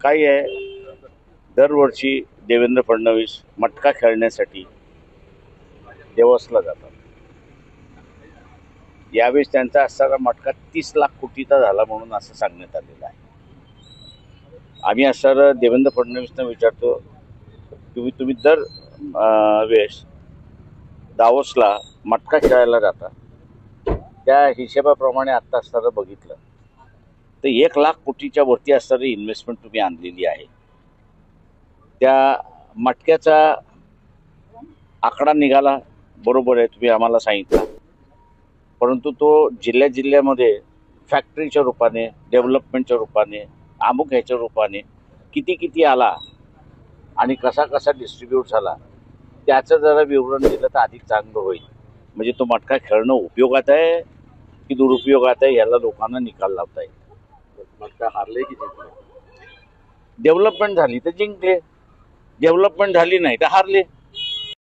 काय आहे, दरवर्षी देवेंद्र फडणवीस मटका खेळण्यासाठी देवसला जातात. यावेळेस त्यांचा असणारा मटका 30 लाख कोटीचा झाला म्हणून असं सांगण्यात आलेलं आहे. आम्ही असणारं देवेंद्र फडणवीसना विचारतो, तुम्ही दर वेळेस दावोसला मटका खेळायला जाता, त्या हिशेबाप्रमाणे आत्ता असणारं बघितलं तर 1 लाख कोटीच्या वरती असणारी इन्व्हेस्टमेंट तुम्ही आणलेली आहे. त्या मटक्याचा आकडा निघाला, बरोबर आहे, तुम्ही आम्हाला सांगितलं, परंतु तो जिल्ह्यामध्ये फॅक्टरीच्या रूपाने, डेव्हलपमेंटच्या रूपाने, अमुक ह्याच्या रूपाने किती आला आणि कसा डिस्ट्रीब्यूट झाला त्याचं जरा विवरण दिलं तर अधिक चांगलं होईल. म्हणजे तो मटका खेळणं उपयोगात आहे की दुरुपयोगात आहे याला लोकांना निकाल लावता येईल. मटका हारले की जिंकले? डेव्हलपमेंट झाली तर जिंकले, डेव्हलपमेंट झाली नाही तर हारले.